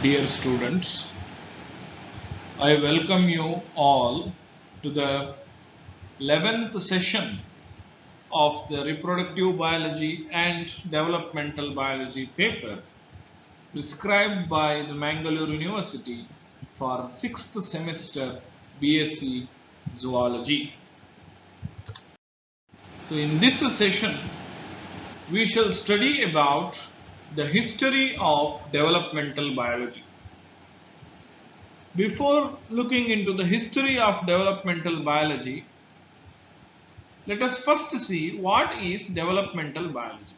Dear students, I welcome you all to the 11th session of the Reproductive Biology and Developmental Biology paper prescribed by the Mangalore University for 6th semester BSc Zoology. So in this session, we shall study about the history of developmental biology. Before looking into the history of developmental biology, let us first see what is developmental biology.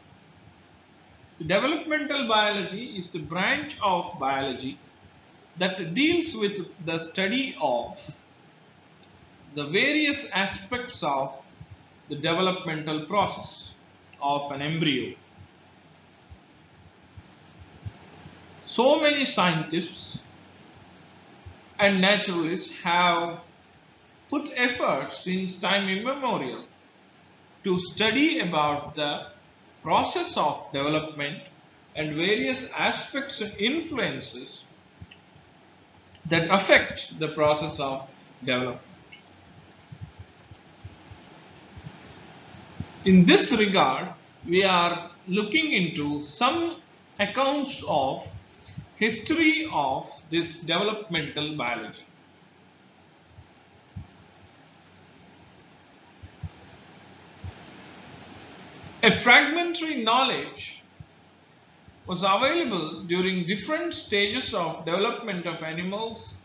So, developmental biology is the branch of biology that deals with the study of the various aspects of the developmental process of an embryo. So many scientists and naturalists have put effort since time immemorial to study about the process of development and various aspects and influences that affect the process of development. In this regard, we are looking into some accounts of history of this developmental biology. A fragmentary knowledge was available during different stages of development of animals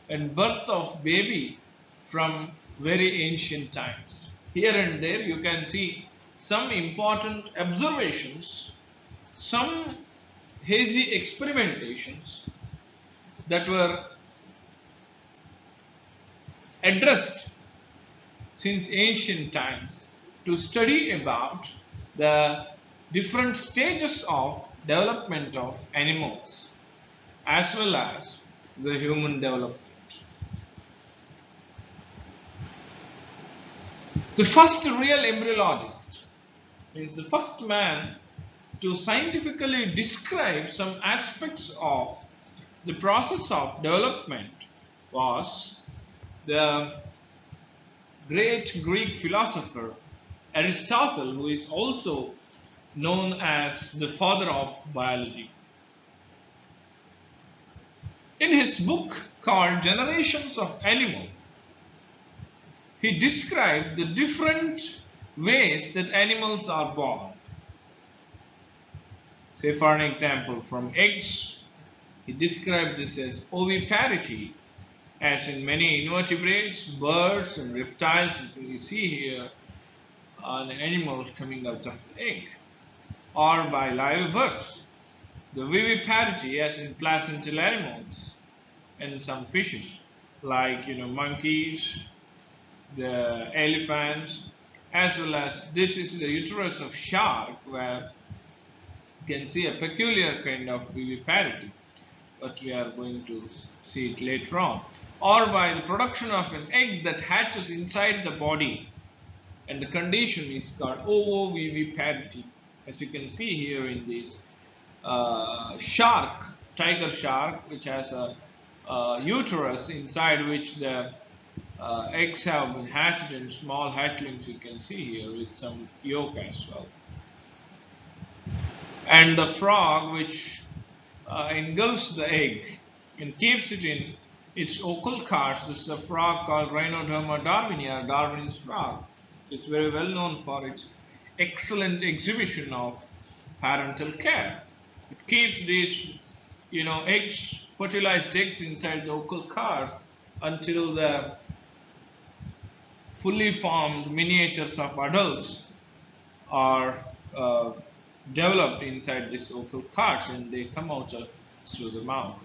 and birth of baby from very ancient times. Here and there you can see some important observations, some hazy experimentations that were addressed since ancient times to study about the different stages of development of animals as well as the human development. The first real embryologist means the first man to scientifically describe some aspects of the process of development was the great Greek philosopher Aristotle, who is also known as the father of biology. In his book called Generations of Animal, he described the different ways that animals are born. Say, for an example, from eggs, he described this as oviparity, as in many invertebrates, birds, and reptiles. You see here an animal coming out of the egg, or by live birth. The viviparity, as in placental animals, and some fishes like monkeys, the elephants, as well as this is the uterus of shark, where you can see a peculiar kind of viviparity, but we are going to see it later on. Or by the production of an egg that hatches inside the body, and the condition is called ovoviviparity, as you can see here in this shark, tiger shark, which has a uterus inside which the eggs have been hatched, and small hatchlings you can see here with some yolk as well. And the frog, which engulfs the egg and keeps it in its occult cards. This is a frog called Rhinoderma darwinia, Darwin's frog. It's very well known for its excellent exhibition of parental care. It keeps these, eggs, fertilized eggs inside the occult cards until the fully formed miniatures of adults are developed inside this occult cards, and they come out through the mouth.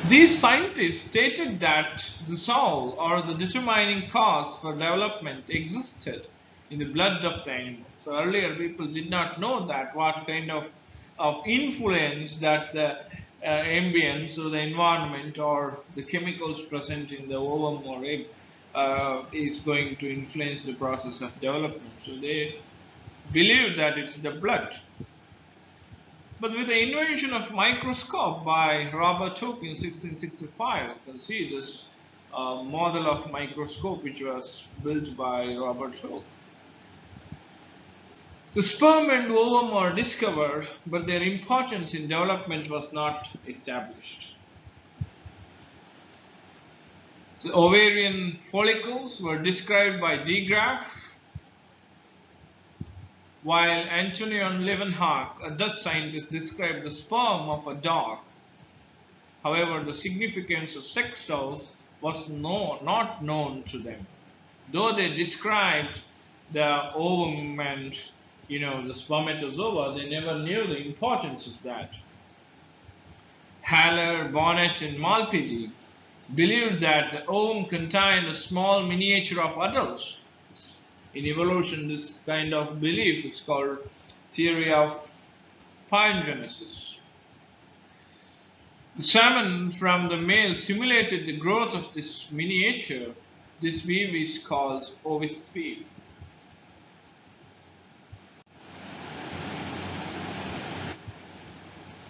These scientists stated that the soul, or the determining cause for development, existed in the blood of the animal. So earlier people did not know that what kind of influence that the ambience or the environment or the chemicals present in the ovum or egg is going to influence the process of development. So they believe that it's the blood. But with the invention of microscope by Robert Hooke in 1665, you can see this model of microscope which was built by Robert Hooke. The sperm and ovum are discovered, but their importance in development was not established. The ovarian follicles were described by de Graaf, while Antoine Leeuwenhoek, a Dutch scientist, described the sperm of a dog. However, the significance of sex cells was not known to them. Though they described the ovum and the spermatozoa, they never knew the importance of that. Haller, Bonnet, and Malpighi believed that the ovum contained a small miniature of adults. In evolution, this kind of belief is called theory of pangenesis. The semen from the male stimulated the growth of this miniature. This weave is called ovis weave.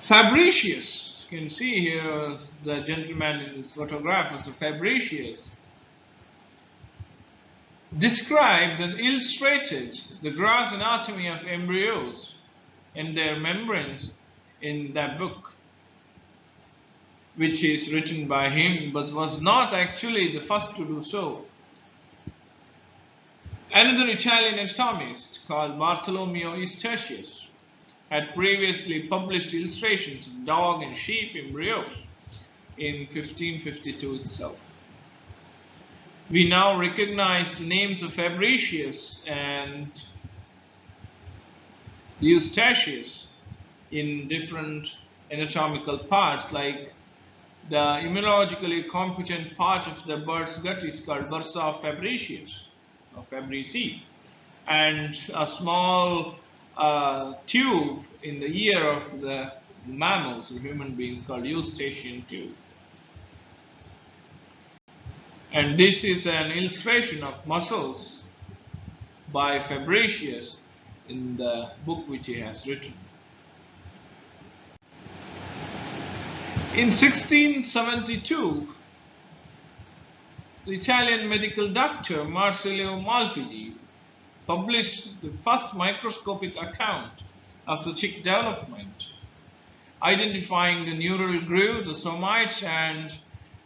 Fabricius, you can see here the gentleman in this photograph is a Fabricius, described and illustrated the gross anatomy of embryos and their membranes in that book, which is written by him but was not actually the first to do so. Another Italian anatomist called Bartolomeo Eustachius had previously published illustrations of dog and sheep embryos in 1552 itself. We now recognize the names of Fabricius and Eustachius in different anatomical parts, like the immunologically competent part of the bird's gut is called bursa fabricius or fabrici, and a small tube in the ear of the mammals or human beings called Eustachian tube. And this is an illustration of muscles by Fabricius in the book which he has written. In 1672, the Italian medical doctor Marsilio Malpighi published the first microscopic account of the chick development, identifying the neural groove, the somites, and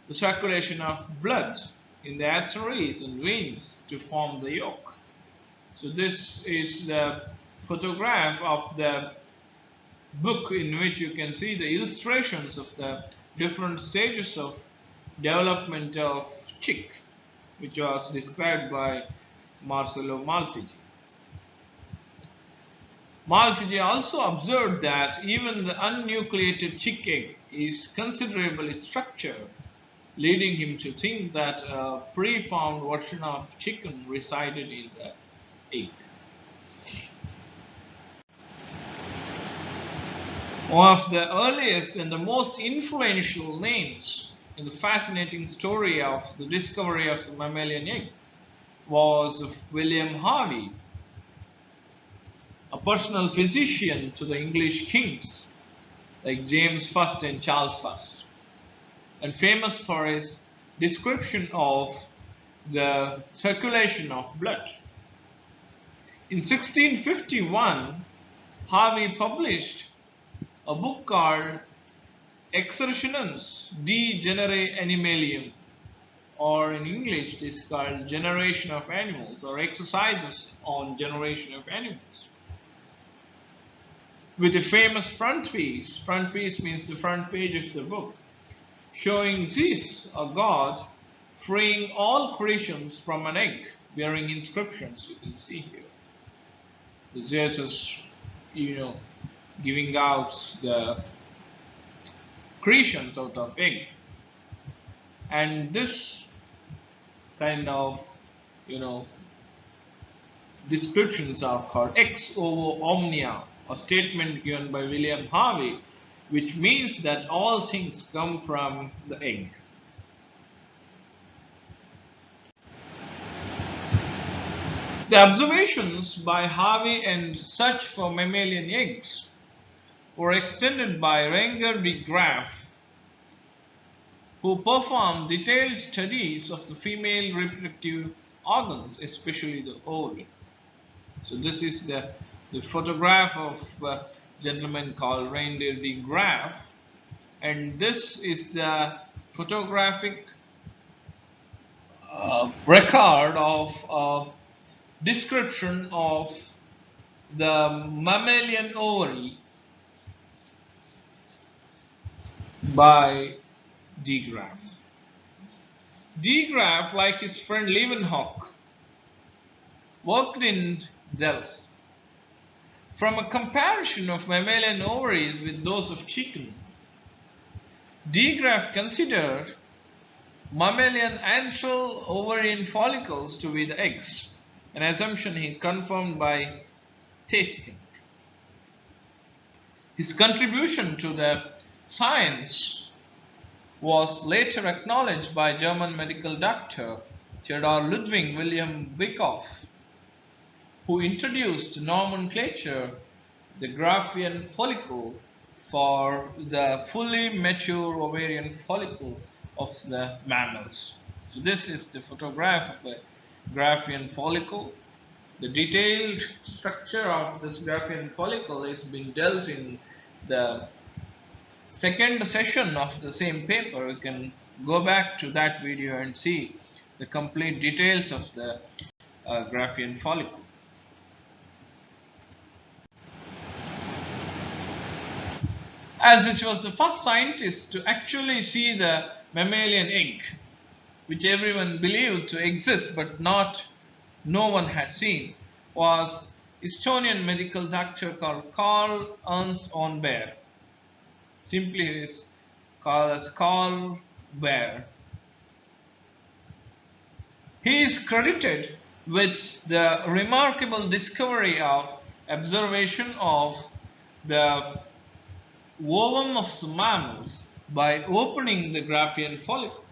the circulation of blood in the arteries and veins to form the yolk. So this is the photograph of the book in which you can see the illustrations of the different stages of development of chick, which was described by Marcello Malpighi. Malpighi also observed that even the unnucleated chick egg is considerably structured, leading him to think that a preformed version of chicken resided in the egg. One of the earliest and the most influential names in the fascinating story of the discovery of the mammalian egg was of William Harvey, a personal physician to the English kings like James I and Charles I, and famous for his description of the circulation of blood. In 1651, Harvey published a book called Excursiones de Genere Animalium, or in English it is called Generation of Animals, or Exercises on Generation of Animals, with a famous frontispiece. Frontispiece means the front page of the book, showing Zeus, a god, freeing all creations from an egg, bearing inscriptions. You can see here. The Zeus is, giving out the creations out of egg. And this kind of, descriptions are called ex ovo omnia, a statement given by William Harvey, which means that all things come from the egg. The observations by Harvey and Such for mammalian eggs were extended by Renger de Graaf, who performed detailed studies of the female reproductive organs, especially the ovary. So this is the photograph of a gentleman called Renger de Graaf, and this is the photographic record of description of the mammalian ovary by de Graaf. De Graaf, like his friend Leeuwenhoek, worked in Delft. From a comparison of mammalian ovaries with those of chicken, de Graaf considered mammalian antral ovarian follicles to be the eggs, an assumption he confirmed by tasting. His contribution to the science was later acknowledged by German medical doctor Theodor Ludwig Wilhelm Virchow, who introduced nomenclature the Graafian follicle for the fully mature ovarian follicle of the mammals. So this is the photograph of a Graafian follicle. The detailed structure of this Graafian follicle is being dealt in the second session of the same paper. You can go back to that video and see the complete details of the Graafian follicle. As it was the first scientist to actually see the mammalian egg, which everyone believed to exist but no one has seen, was Estonian medical doctor called Carl Ernst Onberg. Simply he is called as Carl Baer. He is credited with the remarkable discovery of observation of the ovum of the mammals by opening the Graafian follicle.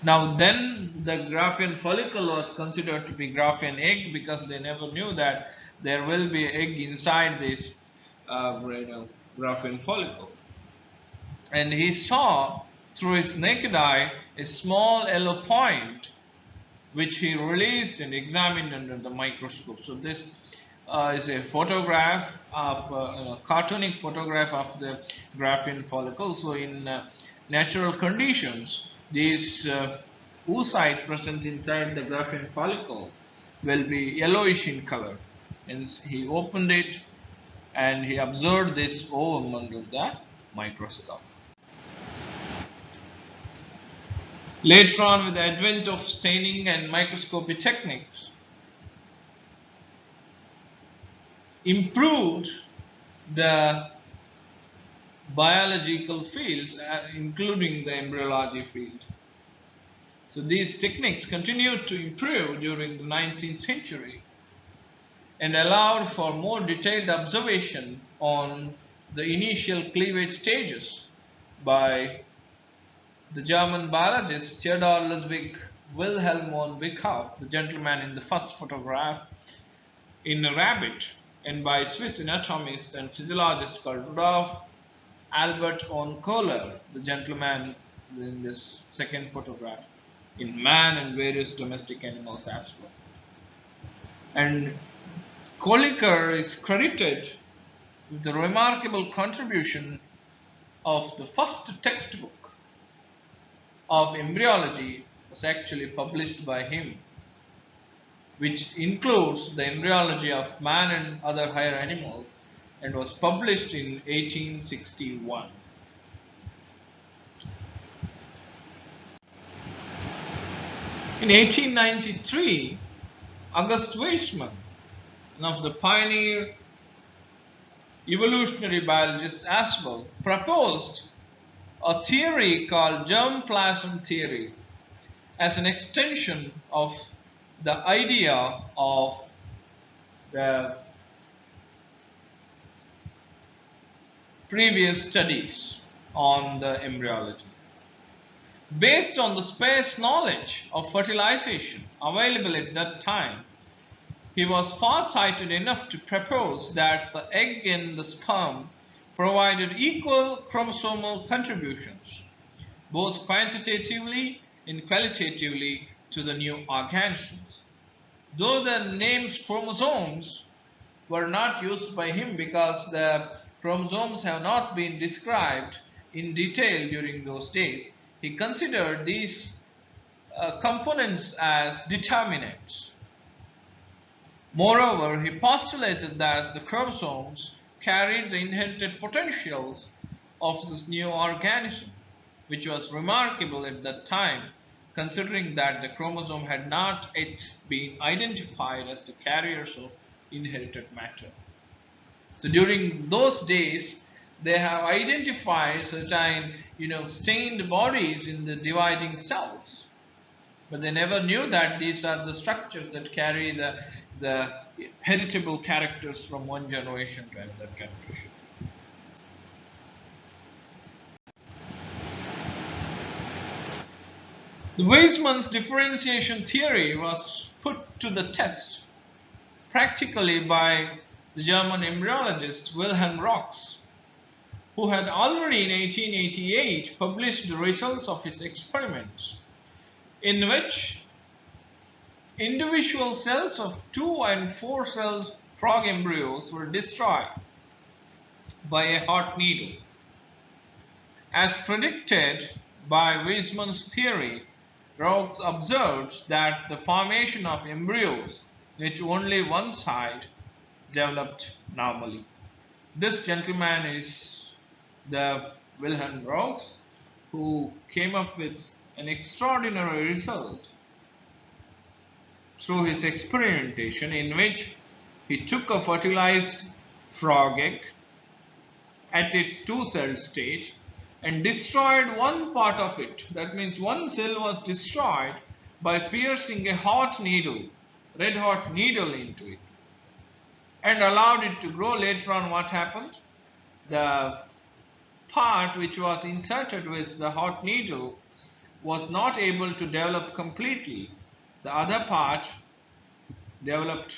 Now then the Graafian follicle was considered to be Graafian egg because they never knew that there will be egg inside this Graafian follicle. And he saw through his naked eye a small yellow point which he released and examined under the microscope. So this is a photograph of a cartoonic photograph of the Graafian follicle. So in natural conditions, these oocytes present inside the Graafian follicle will be yellowish in color. And he opened it and he observed this ovum under the microscope. Later on, with the advent of staining and microscopy techniques, improved the biological fields, including the embryology field. So these techniques continued to improve during the 19th century and allowed for more detailed observation on the initial cleavage stages by the German biologist Theodor Ludwig Wilhelm von Virchow, the gentleman in the first photograph, in a rabbit, and by Swiss anatomist and physiologist called Rudolf Albert von Kohler, the gentleman in this second photograph, in man and various domestic animals as well. And Kolliker is credited with the remarkable contribution of the first textbook of embryology was actually published by him, which includes the embryology of man and other higher animals, and was published in 1861. In 1893, August Weismann, one of the pioneer evolutionary biologists as well, proposed a theory called germplasm theory as an extension of the idea of the previous studies on the embryology. Based on the sparse knowledge of fertilization available at that time, he was far-sighted enough to propose that the egg and the sperm provided equal chromosomal contributions, both quantitatively and qualitatively, to the new organisms. Though the names chromosomes were not used by him because the chromosomes have not been described in detail during those days, he considered these components as determinants. Moreover, he postulated that the chromosomes carried the inherited potentials of this new organism, which was remarkable at that time, considering that the chromosome had not yet been identified as the carriers of inherited matter. So during those days, they have identified certain, stained bodies in the dividing cells, but they never knew that these are the structures that carry the heritable characters from one generation to another generation. The Weismann's differentiation theory was put to the test practically by the German embryologist Wilhelm Rox, who had already in 1888 published the results of his experiments, in which individual cells of 2 and 4 cell frog embryos were destroyed by a hot needle. As predicted by Weismann's theory, Rox observed that the formation of embryos with only one side developed normally. This gentleman is the Wilhelm Rox, who came up with an extraordinary result through his experimentation, in which he took a fertilized frog egg at its 2-cell stage and destroyed one part of it. That means one cell was destroyed by piercing a hot needle, red hot needle, into it, and allowed it to grow. Later on, what happened? The part which was inserted with the hot needle was not able to develop completely. The other part developed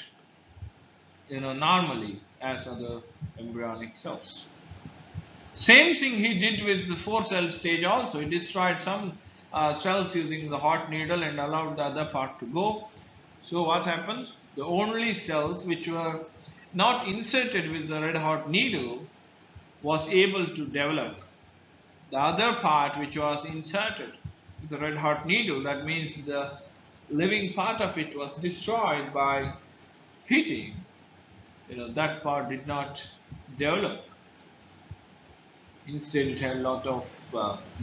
normally as other embryonic cells. Same thing he did with the 4-cell stage also. He destroyed some cells using the hot needle and allowed the other part to go. So what happened? The only cells which were not inserted with the red hot needle was able to develop. The other part which was inserted with the red hot needle, that means the living part of it, was destroyed by heating. That part did not develop. Instead, it had a lot of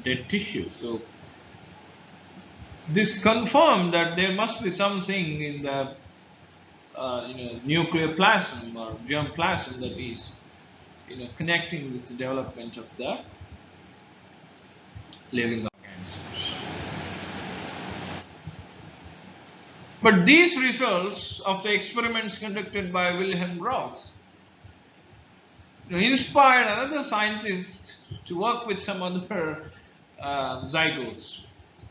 dead tissue. So this confirmed that there must be something in the nuclear plasm or germ plasm that is connecting with the development of the living organisms. But these results of the experiments conducted by Wilhelm Rox inspired another scientist to work with some other zygotes.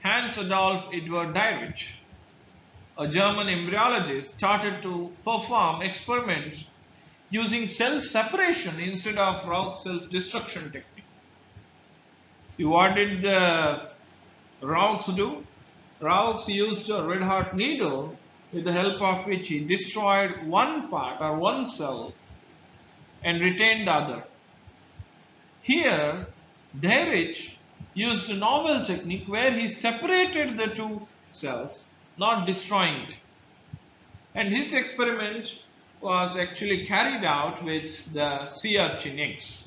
Hans Adolf Edward Dietrich, a German embryologist, started to perform experiments using cell separation instead of Rox cell destruction technique. See, what did Rox do? Rox used a red hot needle with the help of which he destroyed one part or one cell and retained the other. Here, Dietrich used a novel technique where he separated the two cells, not destroying them. And his experiment was actually carried out with the sea urchin eggs.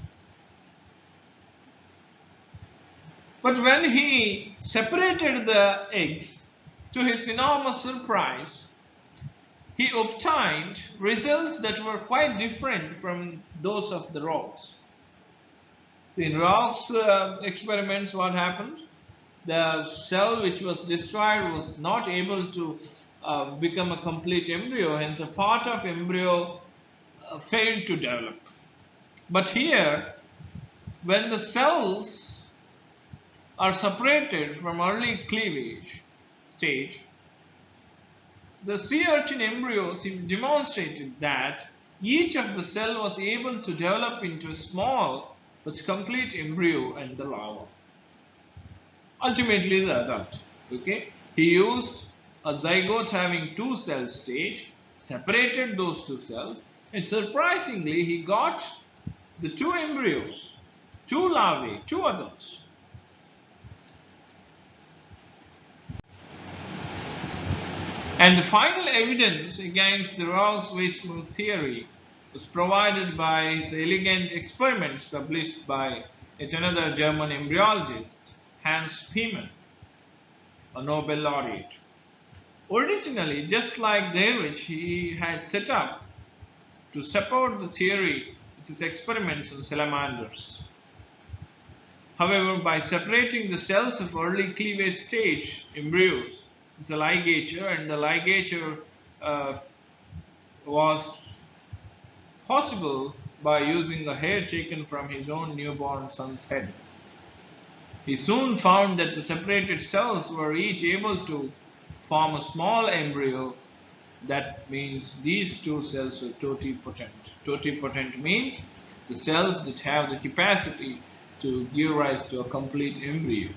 But when he separated the eggs, to his enormous surprise, he obtained results that were quite different from those of the Rox. So in Rox experiments, what happened? The cell which was destroyed was not able to become a complete embryo, hence a part of embryo failed to develop. But here, when the cells are separated from early cleavage stage, the sea urchin embryos demonstrated that each of the cell was able to develop into a small but complete embryo and the larva. Ultimately, the adult. Okay, he used a zygote having two cell stage, separated those two cells, and surprisingly, he got the two embryos, two larvae, two adults. And the final evidence against the Rawls-Weismuth theory was provided by his elegant experiments published by yet another German embryologist, Hans Piemann, a Nobel laureate. Originally, just like Darwin, he had set up to support the theory with his experiments on salamanders. However, by separating the cells of early cleavage stage embryos, the ligature, and the ligature was possible by using a hair taken from his own newborn son's head. He soon found that the separated cells were each able to form a small embryo. That means these two cells were totipotent. Totipotent means the cells that have the capacity to give rise to a complete embryo.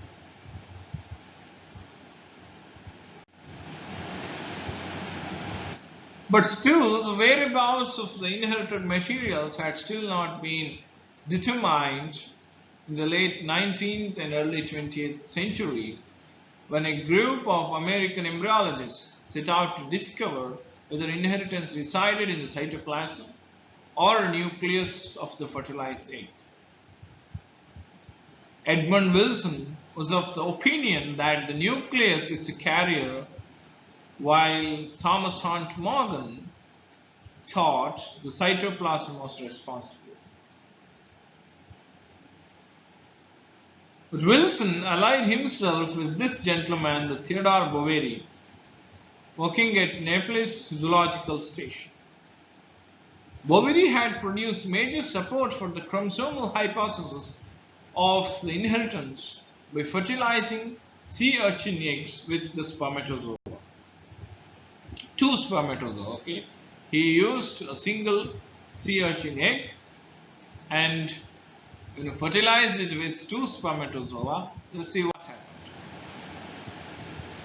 But still, the whereabouts of the inherited materials had still not been determined in the late 19th and early 20th century, when a group of American embryologists set out to discover whether inheritance resided in the cytoplasm or nucleus of the fertilized egg. Edmund Wilson was of the opinion that the nucleus is the carrier, while Thomas Hunt Morgan thought the cytoplasm was responsible. But Wilson allied himself with this gentleman, the Theodore Boveri, working at Naples Zoological Station. Boveri had produced major support for the chromosomal hypothesis of the inheritance by fertilizing sea urchin eggs with the spermatozoa. Two spermatozoa, okay? He used a single sea urchin egg and fertilized it with two spermatozoa. Let's see what happened.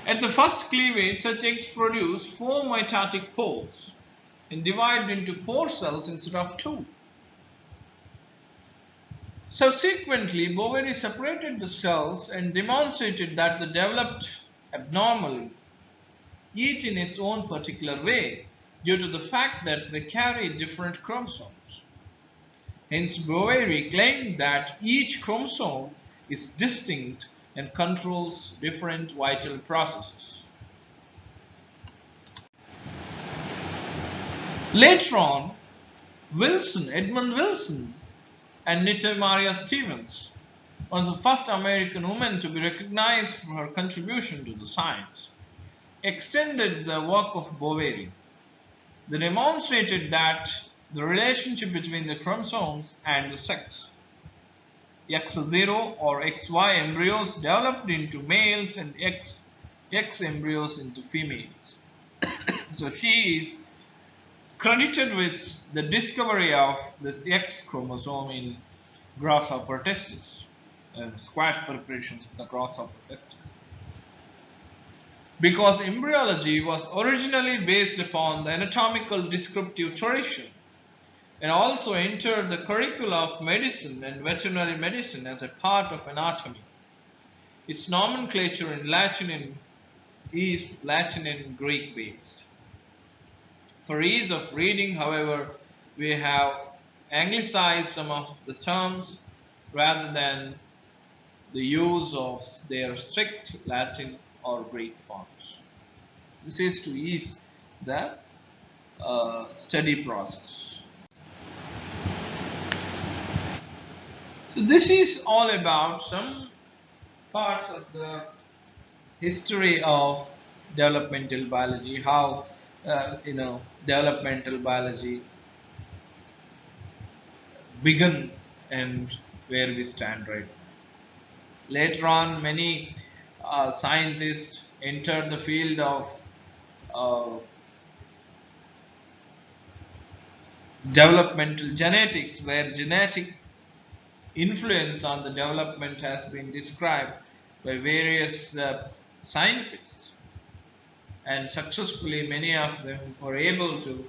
At the first cleavage, such eggs produce four mitotic poles and divide into four cells instead of two. Subsequently, Boveri separated the cells and demonstrated that they developed abnormally, each in its own particular way, due to the fact that they carry different chromosomes. Hence, Boveri claimed that each chromosome is distinct and controls different vital processes. Later on, Edmund Wilson, and Nita Maria Stevens, one of the first American women to be recognized for her contribution to the science, extended the work of Boveri. They demonstrated that the relationship between the chromosomes and the sex, X0 or XY embryos developed into males and X embryos into females. So she is credited with the discovery of this X chromosome in grasshopper testis, squash preparations of the grasshopper testis. Because embryology was originally based upon the anatomical descriptive tradition and also entered the curricula of medicine and veterinary medicine as a part of anatomy. Its nomenclature in Latin is Latin and Greek based. For ease of reading, however, we have anglicized some of the terms rather than the use of their strict Latin or Greek forms. This is to ease the study process. So this is all about some parts of the history of developmental biology, how developmental biology began and where we stand right now. Later on, many scientists entered the field of uh, developmental genetics, where genetic influence on the development has been described by various scientists, and successfully many of them were able to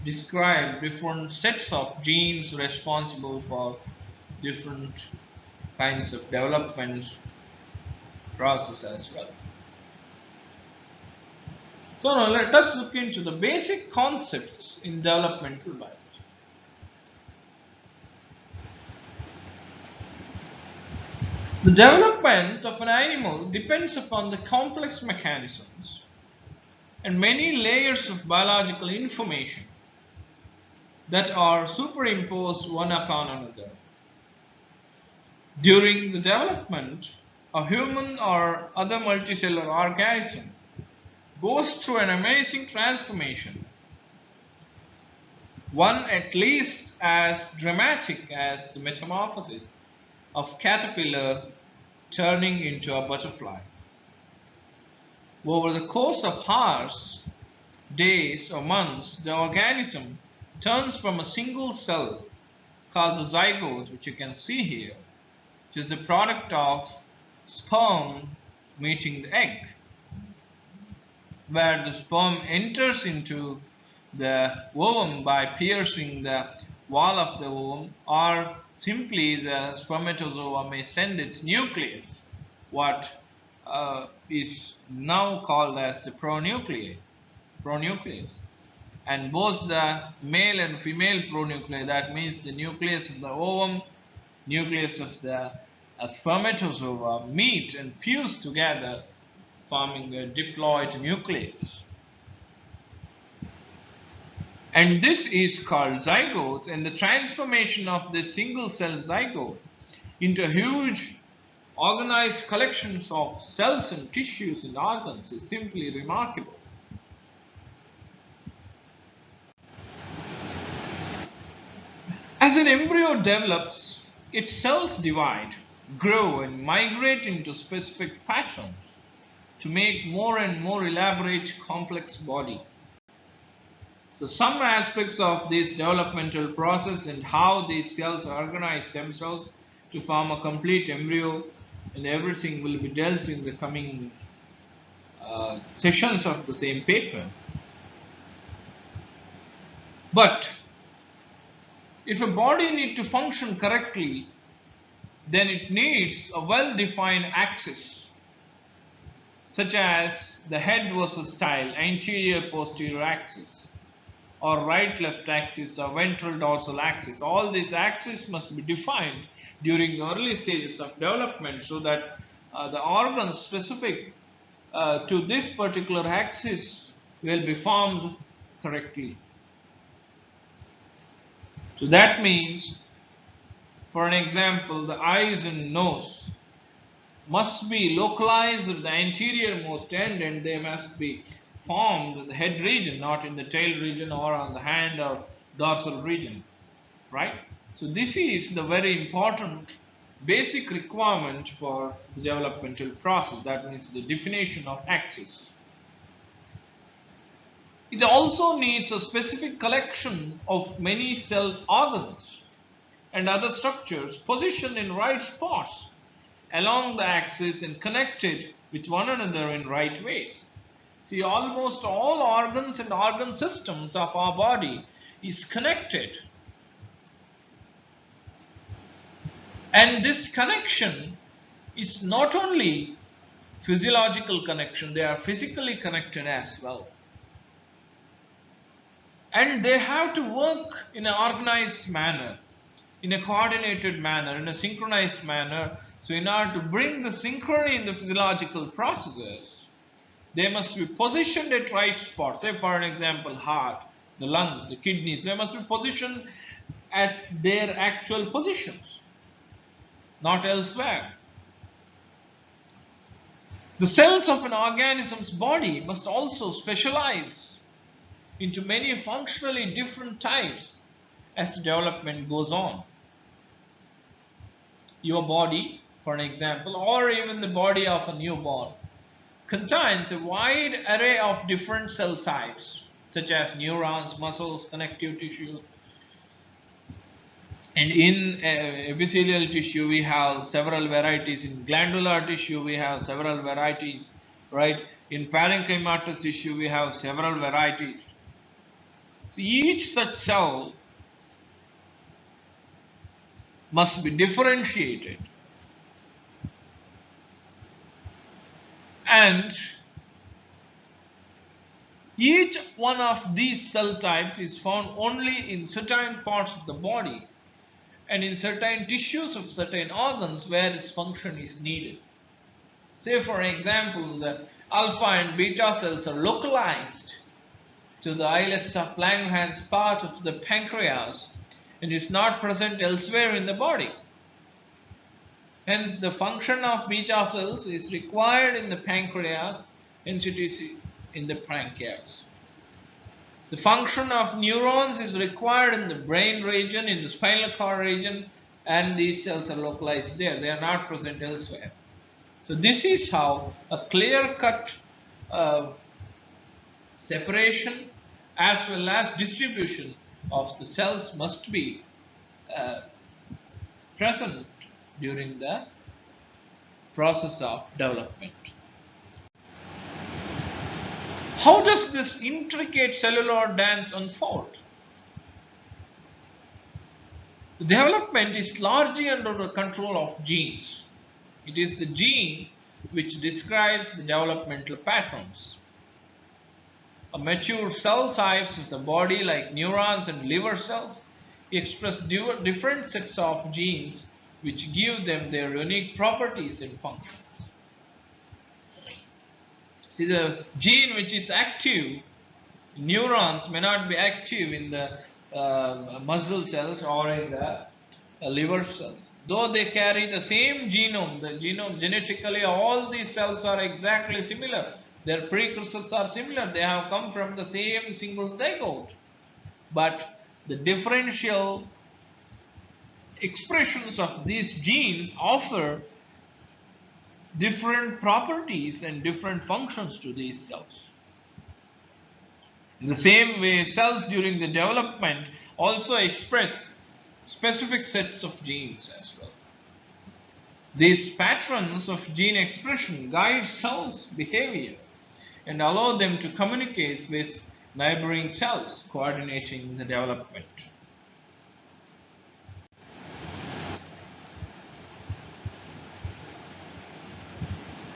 describe different sets of genes responsible for different kinds of development process as well. So now let us look into the basic concepts in developmental biology. The development of an animal depends upon the complex mechanisms and many layers of biological information that are superimposed one upon another. During the development, a human or other multicellular organism goes through an amazing transformation, one at least as dramatic as the metamorphosis of caterpillar turning into a butterfly. Over the course of hours, days, or months, the organism turns from a single cell called the zygote, which you can see here, which is the product of sperm meeting the egg, where the sperm enters into the ovum by piercing the wall of the ovum, or simply the spermatozoa may send its nucleus, what is now called as the pronucleus. And both the male and female pronuclei, that means the nucleus of the ovum, nucleus of the spermatozoa, meet and fuse together, forming a diploid nucleus. And this is called zygote, and the transformation of this single cell zygote into huge organized collections of cells and tissues and organs is simply remarkable. As an embryo develops, its cells divide, grow, and migrate into specific patterns to make more and more elaborate complex body. So some aspects of this developmental process and how these cells organize themselves to form a complete embryo, and everything will be dealt in the coming sessions of the same paper. But if a body needs to function correctly, then it needs a well-defined axis, such as the head versus tail, anterior-posterior axis, or right-left axis, or ventral-dorsal axis. All these axes must be defined during the early stages of development, so that the organs specific to this particular axis will be formed correctly. So that means, for an example, the eyes and nose must be localized at the anterior-most end, and they must be formed in the head region, not in the tail region or on the hand or dorsal region, right? So this is the very important basic requirement for the developmental process. That means the definition of axis. It also needs a specific collection of many cell organs and other structures positioned in right spots along the axis and connected with one another in right ways. See, almost all organs and organ systems of our body is connected. And this connection is not only physiological connection, they are physically connected as well. And they have to work in an organized manner, in a coordinated manner, in a synchronized manner. So in order to bring the synchrony in the physiological processes, they must be positioned at right spots. Say for an example, heart, the lungs, the kidneys, they must be positioned at their actual positions, not elsewhere. The cells of an organism's body must also specialize into many functionally different types as development goes on. Your body, for an example, or even the body of a newborn, contains a wide array of different cell types, such as neurons, muscles, connective tissue. And in epithelial tissue, we have several varieties. In glandular tissue, we have several varieties, right? In parenchymatous tissue, we have several varieties. So each such cell must be differentiated, and each one of these cell types is found only in certain parts of the body and in certain tissues of certain organs where its function is needed. Say for example, the alpha and beta cells are localized to the islets of Langerhans part of the pancreas and is not present elsewhere in the body. Hence, the function of beta cells is required in the pancreas, hence it is in the pancreas. The function of neurons is required in the brain region, in the spinal cord region, and these cells are localized there. They are not present elsewhere. So this is how a clear-cut separation as well as distribution of the cells must be present during the process of development. How does this intricate cellular dance unfold? The development is largely under the control of genes. It is the gene which describes the developmental patterns. A mature cell types of the body, like neurons and liver cells, express different sets of genes which give them their unique properties and functions. See, the gene which is active in neurons may not be active in the muscle cells or in the liver cells. Though they carry the same genome, the genome genetically, all these cells are exactly similar. Their precursors are similar. They have come from the same single zygote. But the differential expressions of these genes offer different properties and different functions to these cells. In the same way, cells during the development also express specific sets of genes as well. These patterns of gene expression guide cells' behavior and allow them to communicate with neighboring cells, coordinating the development.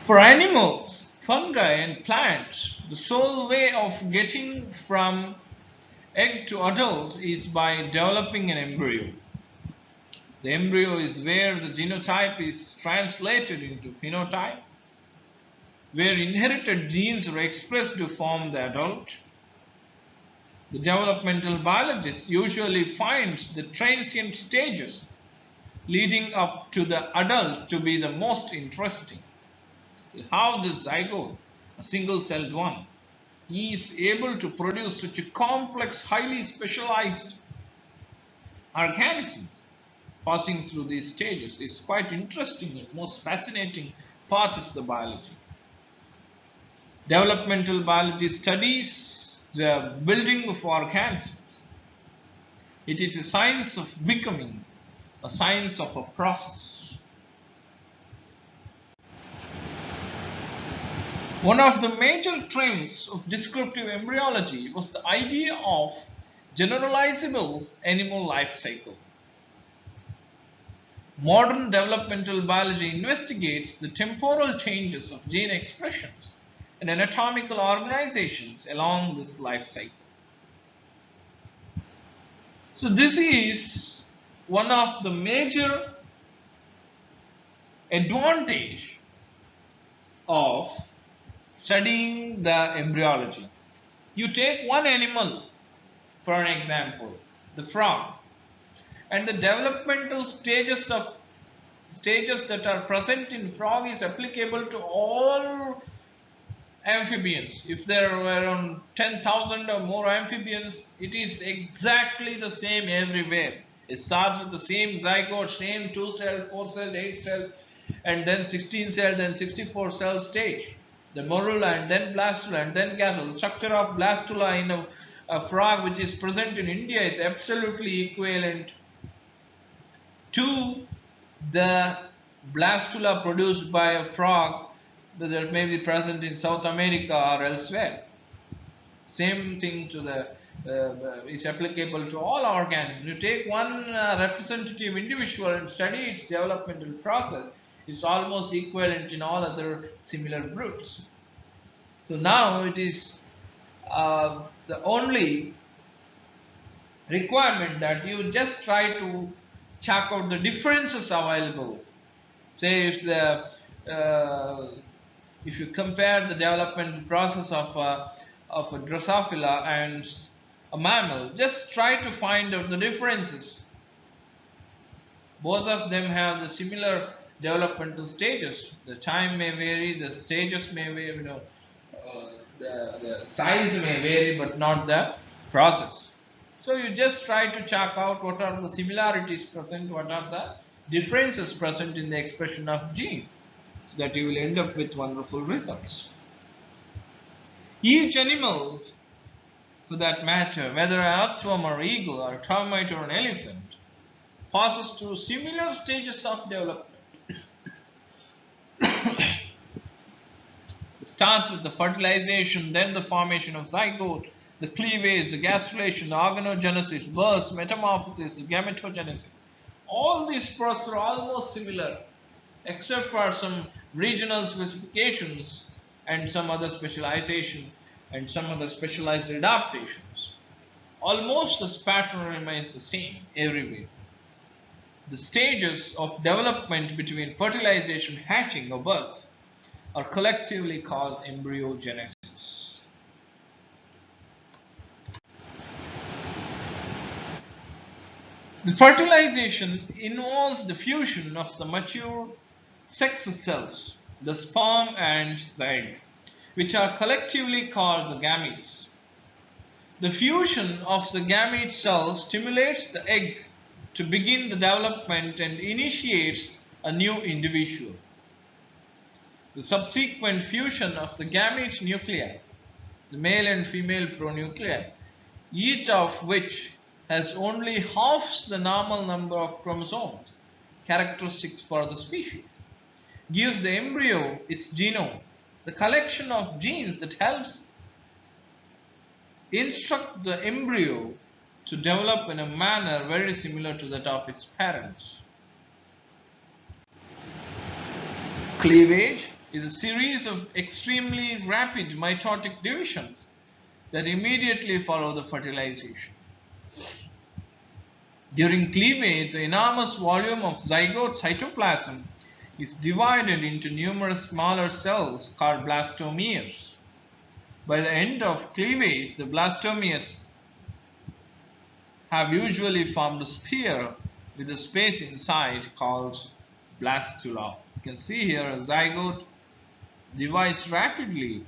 For animals, fungi and plants, the sole way of getting from egg to adult is by developing an embryo. The embryo is where the genotype is translated into phenotype, where inherited genes are expressed to form the adult. The developmental biologist usually finds the transient stages leading up to the adult to be the most interesting. How this zygote, a single-celled one, is able to produce such a complex, highly specialized organism passing through these stages is quite interesting and most fascinating part of the biology. Developmental biology studies the building of organisms. It is a science of becoming, a science of a process. One of the major trends of descriptive embryology was the idea of generalizable animal life cycle. Modern developmental biology investigates the temporal changes of gene expressions and anatomical organizations along this life cycle. So this is one of the major advantage of studying the embryology. You take one animal, for an example, the frog, and the developmental stages that are present in frog is applicable to all amphibians. If there are around 10,000 or more amphibians, it is exactly the same everywhere. It starts with the same zygote, same 2-cell, 4-cell, 8-cell, and then 16 cell, then 64 cell stage. The morula and then blastula and then gastrula. The structure of blastula in a frog which is present in India is absolutely equivalent to the blastula produced by a frog that may be present in South America or elsewhere. Same thing to the is applicable to all organisms. You take one representative individual and study its developmental process, it's almost equivalent in all other similar groups. So now it is the only requirement that you just try to check out the differences available. Say if you compare the development process of a Drosophila and a mammal, just try to find out the differences. Both of them have the similar developmental stages. The time may vary, the stages may vary, the size may vary, but not the process. So you just try to check out what are the similarities present, what are the differences present in the expression of gene, so that you will end up with wonderful results. Each animal, for that matter, whether an earthworm or eagle or a termite or an elephant, passes through similar stages of development. It starts with the fertilization, then the formation of zygote, the cleavage, the gastrulation, the organogenesis, birth, metamorphosis, gametogenesis. All these processes are almost similar, except for some regional specifications and some other specialization and some other specialized adaptations. Almost this pattern remains the same everywhere. The stages of development between fertilization, hatching, or birth are collectively called embryogenesis. The fertilization involves the fusion of the mature sex cells, the sperm and the egg, which are collectively called the gametes. The fusion of the gamete cells stimulates the egg to begin the development and initiates a new individual. The subsequent fusion of the gamete nuclei, the male and female pronuclei, each of which has only half the normal number of chromosomes, characteristics for the species, gives the embryo its genome, the collection of genes that helps instruct the embryo to develop in a manner very similar to that of its parents. Cleavage is a series of extremely rapid mitotic divisions that immediately follow the fertilization. During cleavage, the enormous volume of zygote cytoplasm is divided into numerous smaller cells called blastomeres. By the end of cleavage, the blastomeres have usually formed a sphere with a space inside called blastula. You can see here a zygote divides rapidly,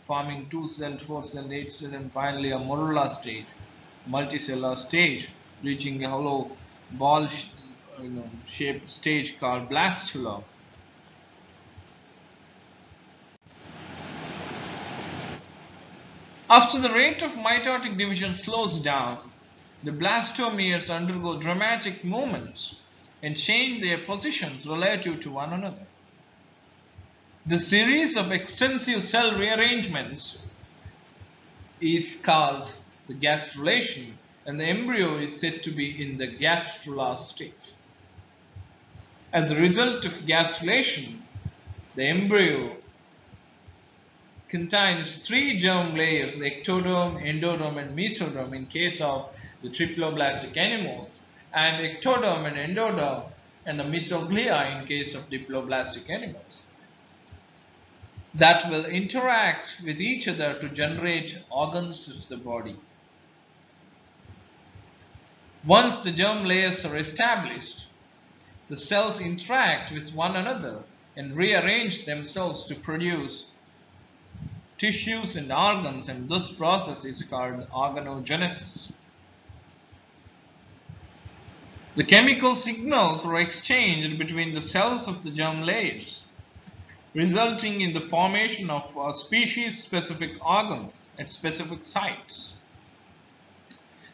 forming 2-cell, 4-cell, 8-cell, and finally a morula stage, multicellular stage, reaching a hollow ball shaped stage called blastula. After the rate of mitotic division slows down, the blastomeres undergo dramatic movements and change their positions relative to one another. The series of extensive cell rearrangements is called the gastrulation, and the embryo is said to be in the gastrula state. As a result of gastrulation, the embryo contains 3 germ layers, the ectoderm, endoderm, and mesoderm in case of the triploblastic animals, and ectoderm and endoderm and the mesoglia in case of diploblastic animals, that will interact with each other to generate organs of the body. Once the germ layers are established, the cells interact with one another and rearrange themselves to produce tissues and organs, and this process is called organogenesis. The chemical signals are exchanged between the cells of the germ layers, resulting in the formation of species-specific organs at specific sites.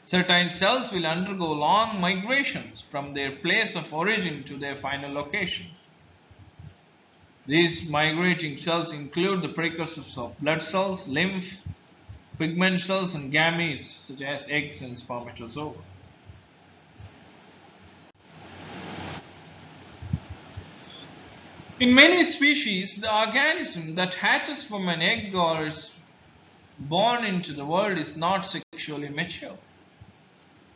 Certain cells will undergo long migrations from their place of origin to their final location. These migrating cells include the precursors of blood cells, lymph, pigment cells, and gametes such as eggs and spermatozoa. In many species, the organism that hatches from an egg or is born into the world is not sexually mature.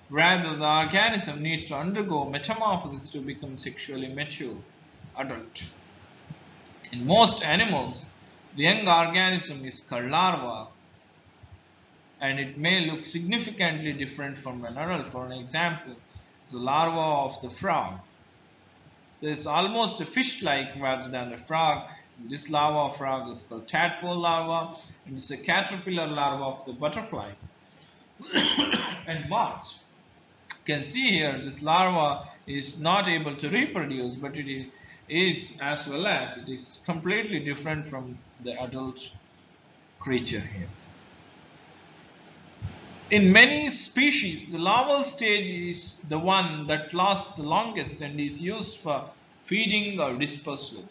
Rather, the organism needs to undergo metamorphosis to become sexually mature adult. In most animals, the young organism is called larva, and it may look significantly different from an adult. For an example, the larva of the frog. So it's almost a fish-like rather than a frog. This larva of frog is called tadpole larva, and it's a caterpillar larva of the butterflies and moths. You can see here this larva is not able to reproduce, but it is as well as it is completely different from the adult creature here. In many species, the larval stage is the one that lasts the longest and is used for feeding or dispersal.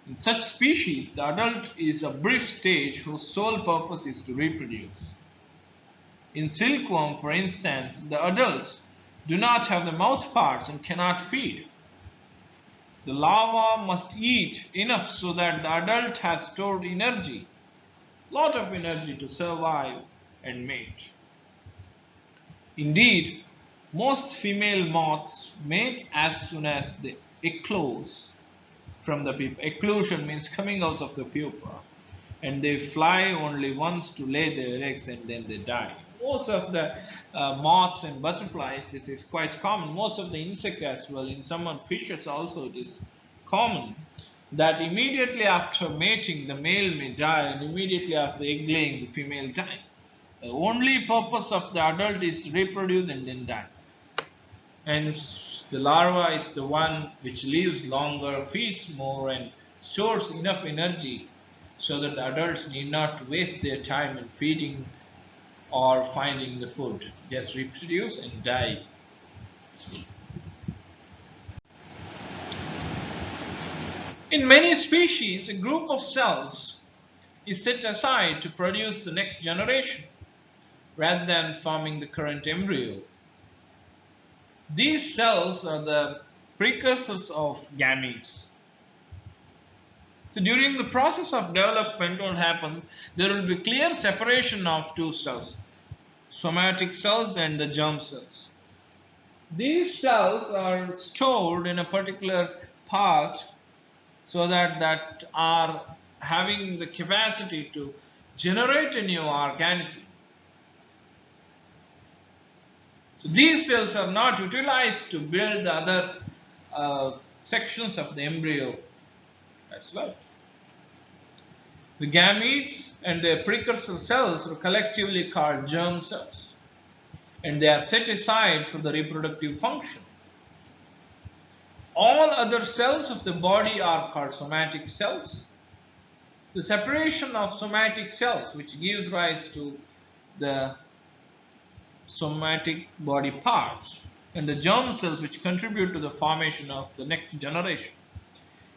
In such species, the adult is a brief stage whose sole purpose is to reproduce. In silkworm, for instance, the adults do not have the mouth parts and cannot feed. The larva must eat enough so that the adult has stored energy, lot of energy to survive and mate. Indeed, most female moths mate as soon as they eclose from the pupa. Eclosion means coming out of the pupa, and they fly only once to lay their eggs and then they die. Most of the moths and butterflies, this is quite common. Most of the insects as well. In some fishes also it is common that immediately after mating the male may die, and immediately after egg laying the female die. The only purpose of the adult is to reproduce and then die. And the larva is the one which lives longer, feeds more, and stores enough energy so that the adults need not waste their time in feeding or finding the food. Just reproduce and die. In many species, a group of cells is set aside to produce the next generation, rather than forming the current embryo. These cells are the precursors of gametes. So during the process of development, what happens? There will be clear separation of two cells, somatic cells and the germ cells. These cells are stored in a particular part so that are having the capacity to generate a new organism. So these cells are not utilized to build the other sections of the embryo as well. The gametes and their precursor cells are collectively called germ cells, and they are set aside for the reproductive function. All other cells of the body are called somatic cells. The separation of somatic cells, which gives rise to the somatic body parts, and the germ cells which contribute to the formation of the next generation,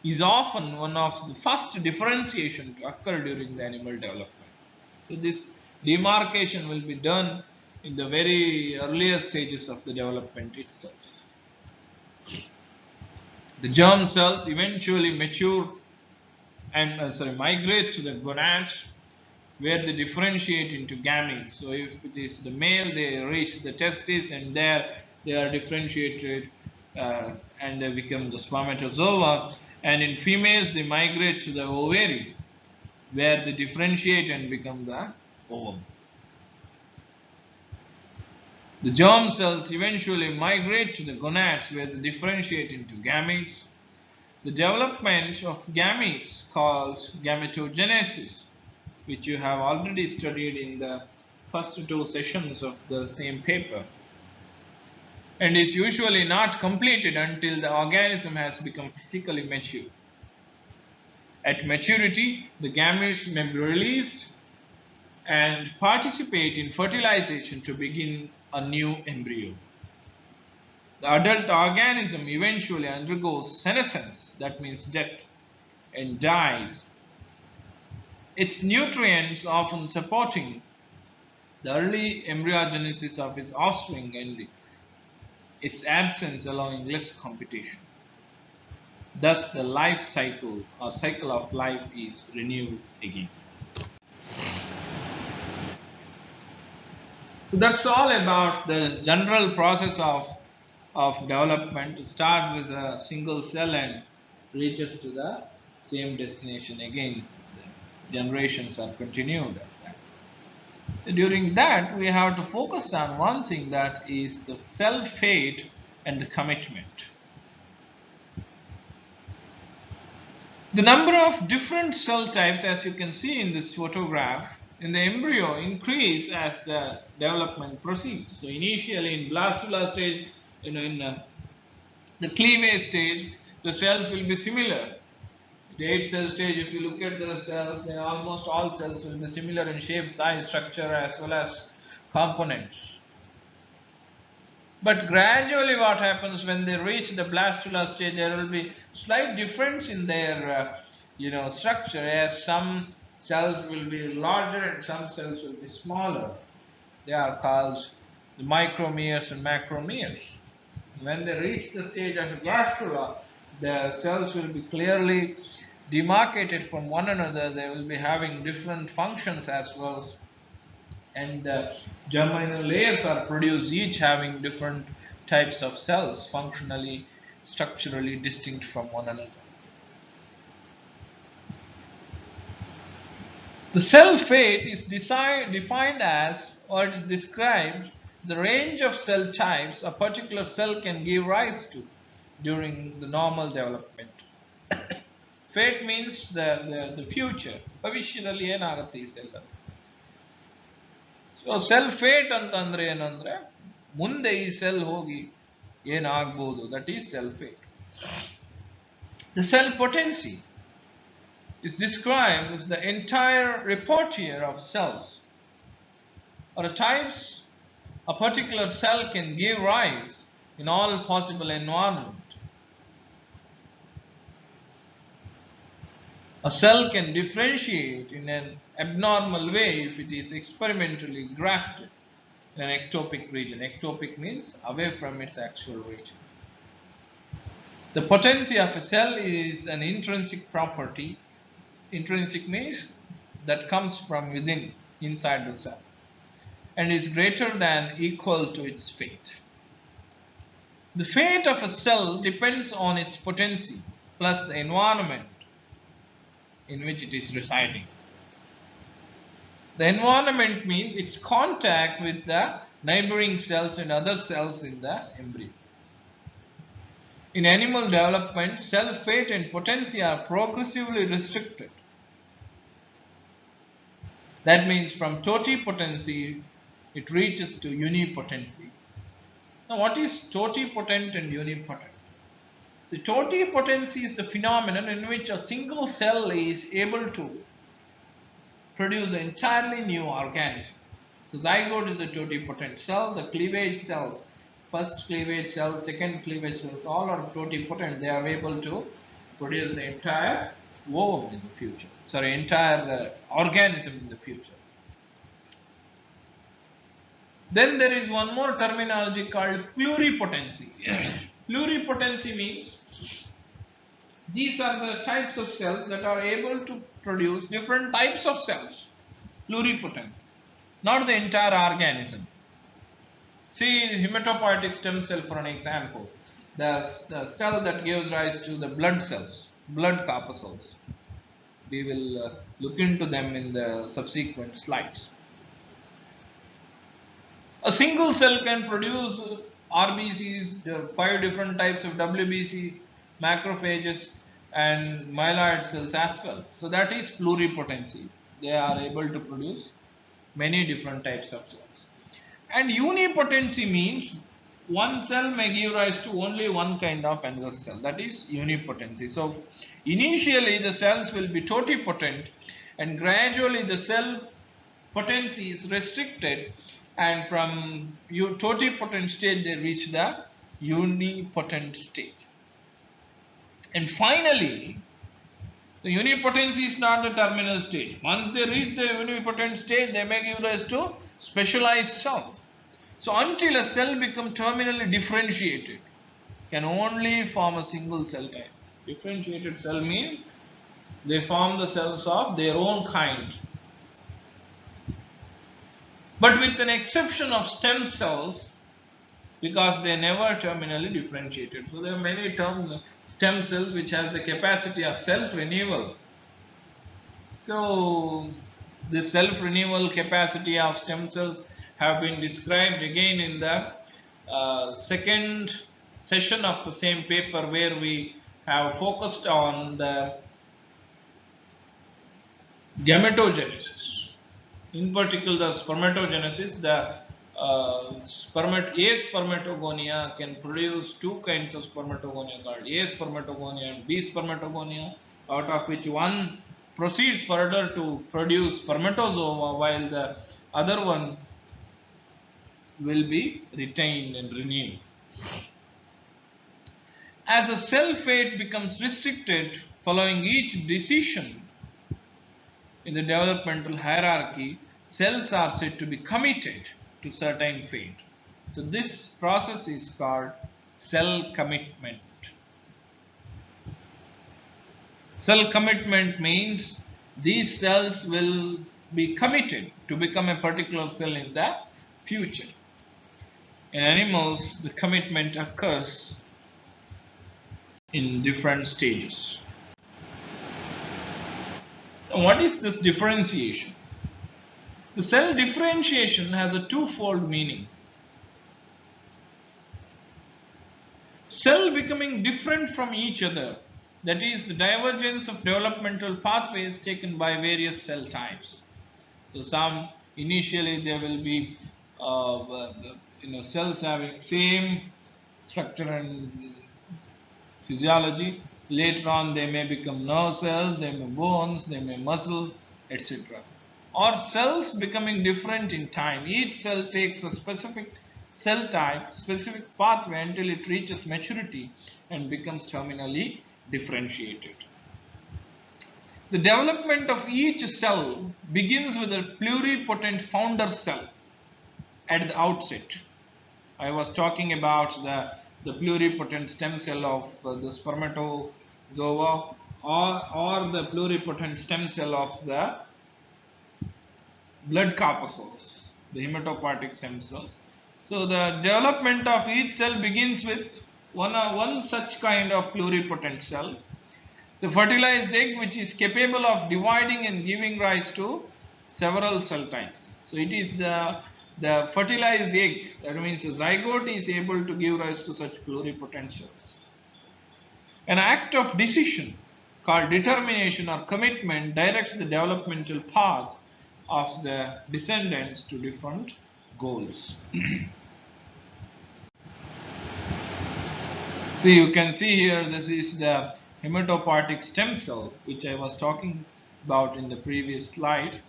is often one of the first differentiation to occur during the animal development. So this demarcation will be done in the very earlier stages of the development itself. The germ cells eventually mature and migrate to the gonads, where they differentiate into gametes. So if it is the male, they reach the testes, and there they are differentiated and they become the spermatozoa. And in females, they migrate to the ovary, where they differentiate and become the ovum. The germ cells eventually migrate to the gonads, where they differentiate into gametes. The development of gametes, called gametogenesis, which you have already studied in the first two sessions of the same paper. and is usually not completed until the organism has become physically mature. At maturity, the gametes may be released and participate in fertilization to begin a new embryo. The adult organism eventually undergoes senescence, that means death, and dies, its nutrients often supporting the early embryogenesis of its offspring and its absence allowing less competition. Thus, the life cycle or cycle of life is renewed again. So that's all about the general process of development. Start with a single cell and reaches to the same destination again. The generations are continued as that. During that, we have to focus on one thing, that is the cell fate and the commitment. The number of different cell types, as you can see in this photograph, in the embryo increase as the development proceeds. So initially in blastula stage, in the cleavage stage, the cells will be similar. The 8-cell stage, if you look at the cells, then almost all cells will be similar in shape, size, structure, as well as components. But gradually what happens when they reach the blastula stage, there will be slight difference in their structure, as some cells will be larger and some cells will be smaller. They are called the micromeres and macromeres. When they reach the stage of gastrula, the cells will be clearly demarcated from one another. They will be having different functions as well, and the germinal layers are produced, each having different types of cells, functionally, structurally distinct from one another. The cell fate is defined as, or it is described, the range of cell types a particular cell can give rise to during the normal development. Fate means the future. ಭವಿಷ್ಯದಲ್ಲಿ ಏನಾಗುತ್ತೆ ಈ cell. So cell fate ಅಂತಂದ್ರೆ ಏನಂದ್ರೆ ಮುಂದೆ ಈ cell ಹೋಗಿ ಏನಾಗಬಹುದು, that is cell fate. The cell potency is described as the entire repertoire of cells or types a particular cell can give rise in all possible environment. A cell can differentiate in an abnormal way if it is experimentally grafted in an ectopic region. Ectopic means away from its actual region. The potency of a cell is an intrinsic property. Intrinsic means that comes from within, inside the cell, and is greater than equal to its fate. The fate of a cell depends on its potency plus the environment in which it is residing. The environment means its contact with the neighboring cells and other cells in the embryo. In animal development, cell fate and potency are progressively restricted. That means from totipotency, it reaches to unipotency. Now, what is totipotent and unipotent? The totipotency is the phenomenon in which a single cell is able to produce an entirely new organism. So zygote is a totipotent cell. The cleavage cells, first cleavage cells, second cleavage cells, all are totipotent. They are able to produce the entire ovum in the future. Sorry, entire organism in the future. Then there is one more terminology called pluripotency. Pluripotency means these are the types of cells that are able to produce different types of cells. Pluripotent, not the entire organism. See hematopoietic stem cell for an example. The cell that gives rise to the blood cells, blood corpuscles. We will look into them in the subsequent slides. A single cell can produce RBCs, 5 different types of WBCs, macrophages, and myeloid cells as well. So that is pluripotency. They are able to produce many different types of cells. And unipotency means one cell may give rise to only one kind of another cell, that is unipotency. So initially the cells will be totipotent, and gradually the cell potency is restricted, and from totipotent state they reach the unipotent state. And finally, the unipotency is not the terminal state. Once they reach the unipotent state, they may give rise to specialized cells. So until a cell becomes terminally differentiated, can only form a single cell type. Differentiated cell means they form the cells of their own kind. But with an exception of stem cells, because they never terminally differentiated. So there are many stem cells which have the capacity of self-renewal. So the self-renewal capacity of stem cells have been described again in the second session of the same paper, where we have focused on the gametogenesis. In particular, the spermatogenesis, the A spermatogonia can produce two kinds of spermatogonia called A spermatogonia and B spermatogonia, out of which one proceeds further to produce spermatozoa, while the other one will be retained and renewed. As a cell fate becomes restricted following each decision in the developmental hierarchy, cells are said to be committed to certain fate. So this process is called cell commitment. Cell commitment means these cells will be committed to become a particular cell in the future. In animals, the commitment occurs in different stages. Now, what is this differentiation? The cell differentiation has a twofold meaning. Cell becoming different from each other, that is the divergence of developmental pathways taken by various cell types. So some initially there will be cells having same structure and physiology. Later on they may become nerve cells, they may bones, they may muscle, etc. Or cells becoming different in time. Each cell takes a specific cell type, specific pathway until it reaches maturity and becomes terminally differentiated. The development of each cell begins with a pluripotent founder cell at the outset. I was talking about the pluripotent stem cell of the spermatozoa, or the pluripotent stem cell of the blood corpuscles, the hematopoietic stem cells. So the development of each cell begins with one such kind of pluripotent cell. The fertilized egg, which is capable of dividing and giving rise to several cell types. So it is the fertilized egg, that means the zygote, is able to give rise to such pluripotent cells. An act of decision called determination or commitment directs the developmental paths of the descendants to different goals. So you can see here, this is the hematopoietic stem cell which I was talking about in the previous slide.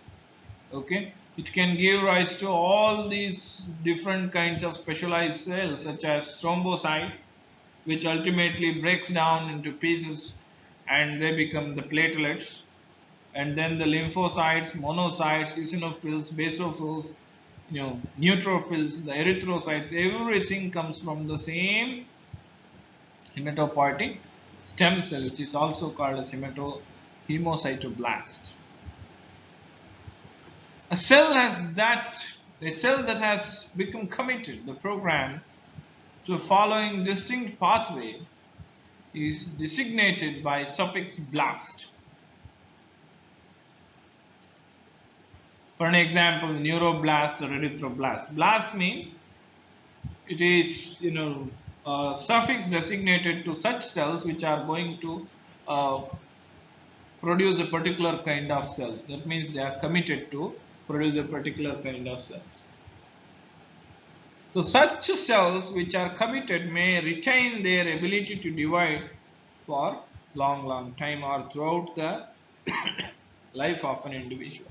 Okay, it can give rise to all these different kinds of specialized cells, such as thrombocytes, which ultimately breaks down into pieces and they become the platelets. And then the lymphocytes, monocytes, eosinophils, basophils, neutrophils, the erythrocytes, everything comes from the same hematopoietic stem cell, which is also called as hemocytoblast. A cell that has become committed, the program, to a following distinct pathway is designated by suffix blast. For an example, neuroblast or erythroblast. Blast means it is a suffix designated to such cells which are going to produce a particular kind of cells. That means they are committed to produce a particular kind of cells. So such cells which are committed may retain their ability to divide for long time or throughout the life of an individual.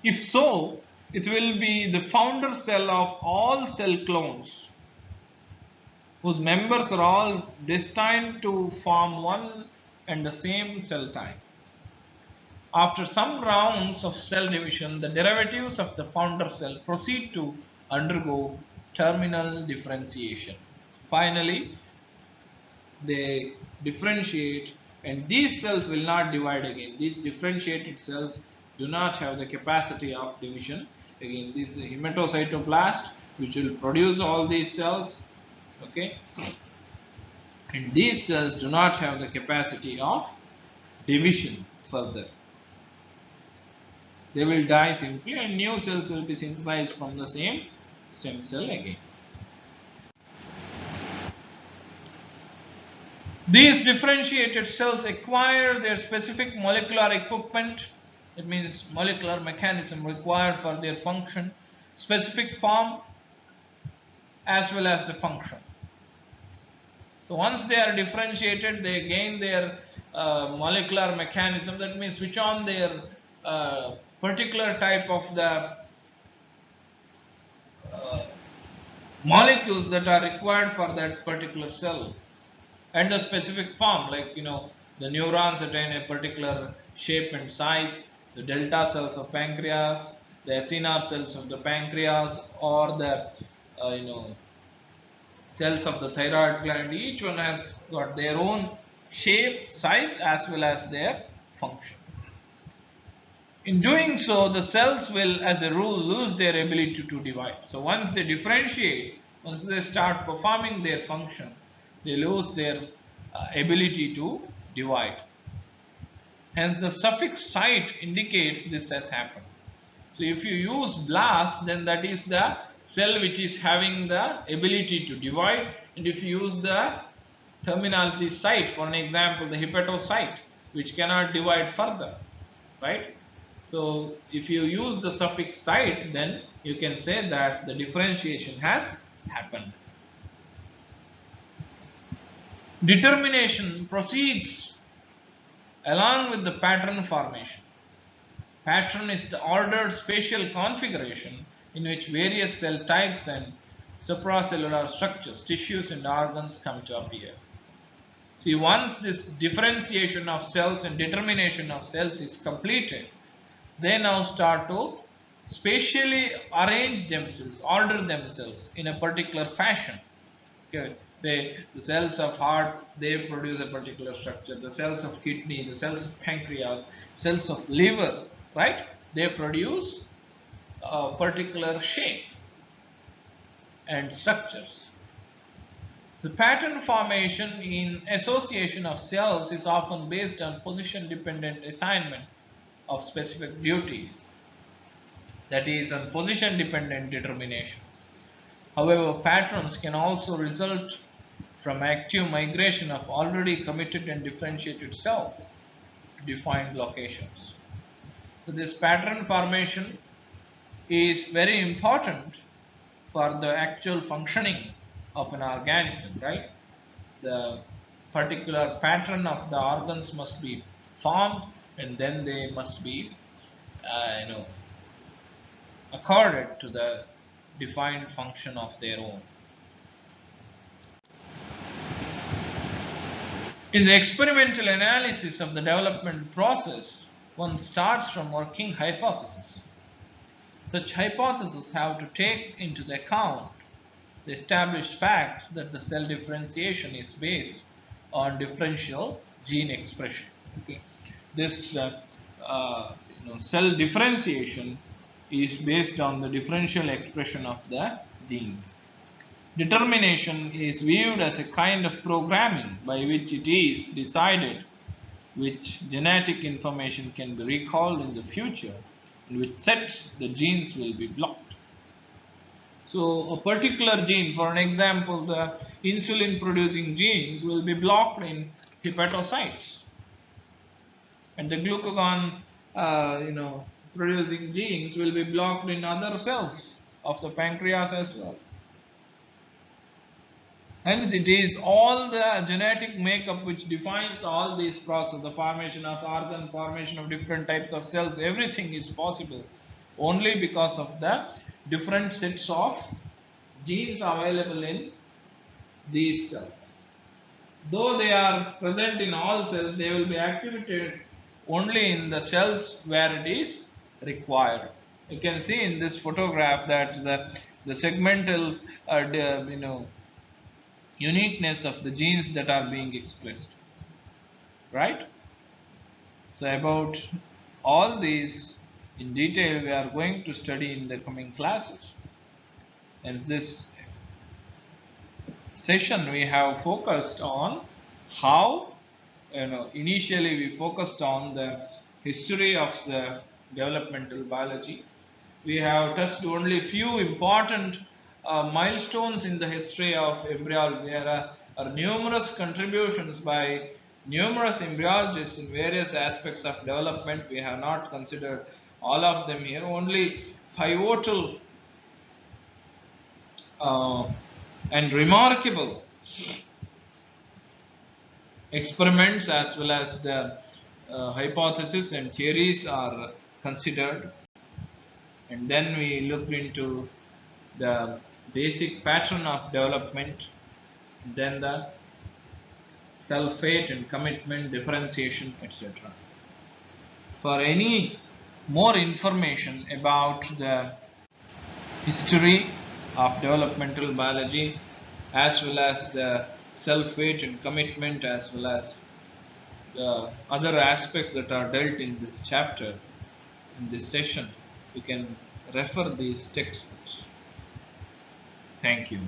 If so, it will be the founder cell of all cell clones whose members are all destined to form one and the same cell type. After some rounds of cell division, the derivatives of the founder cell proceed to undergo terminal differentiation. Finally, they differentiate, and these cells will not divide again. These differentiated cells do not have the capacity of division. Again, this is a hematocytoblast which will produce all these cells. Okay, and these cells do not have the capacity of division further. They will die simply and new cells will be synthesized from the same stem cell again. These differentiated cells acquire their specific molecular equipment, it means molecular mechanism required for their function, specific form as well as the function. So once they are differentiated, they gain their molecular mechanism, that means switch on their particular type of the molecules that are required for that particular cell, and the specific form, like the neurons attain a particular shape and size, the delta cells of pancreas, the acinar cells of the pancreas, or the cells of the thyroid gland. Each one has got their own shape, size, as well as their function. In doing so, the cells will, as a rule, lose their ability to divide. So once they differentiate, once they start performing their function, they lose their ability to divide. Hence, the suffix site indicates this has happened. So if you use blast, then that is the cell which is having the ability to divide, and if you use the terminology site, for an example, the hepatocyte, which cannot divide further, right? So if you use the suffix site, then you can say that the differentiation has happened. Determination proceeds along with the pattern formation. Pattern is the ordered spatial configuration in which various cell types and supracellular structures, tissues and organs come to appear. See, once this differentiation of cells and determination of cells is completed, they now start to spatially arrange themselves, order themselves in a particular fashion. Okay. Say the cells of heart, they produce a particular structure. The cells of kidney, the cells of pancreas, cells of liver, right? They produce a particular shape and structures. The pattern formation in association of cells is often based on position-dependent assignment of specific duties, that is, on position-dependent determination. However, patterns can also result from active migration of already committed and differentiated cells to defined locations. So this pattern formation is very important for the actual functioning of an organism, right? The particular pattern of the organs must be formed, and then they must be accorded to the defined function of their own. In the experimental analysis of the development process, one starts from working hypotheses. Such hypotheses have to take into account the established fact that the cell differentiation is based on differential gene expression. Okay. This cell differentiation is based on the differential expression of the genes. Determination is viewed as a kind of programming by which it is decided which genetic information can be recalled in the future and which sets the genes will be blocked. So a particular gene, for an example, the insulin producing genes will be blocked in hepatocytes, and the glucagon producing genes will be blocked in other cells. of the pancreas as well. Hence, it is all the genetic makeup which defines all these processes, the formation of organ, formation of different types of cells, everything is possible only because of the different sets of genes available in these cells. Though they are present in all cells, they will be activated only in the cells where it is required. You can see in this photograph that the segmental uniqueness of the genes that are being expressed, right? So about all these in detail we are going to study in the coming classes. And this session we have focused on how, initially we focused on the history of the developmental biology. We have touched only few important milestones in the history of embryology. There are numerous contributions by numerous embryologists in various aspects of development. We have not considered all of them here. Only pivotal and remarkable experiments as well as the hypotheses and theories are considered, and then we looked into the basic pattern of development, then the self-fate and commitment, differentiation, etc. For any more information about the history of developmental biology as well as the self-fate and commitment as well as the other aspects that are dealt in this chapter, in this session, you can refer these textbooks. Thank you.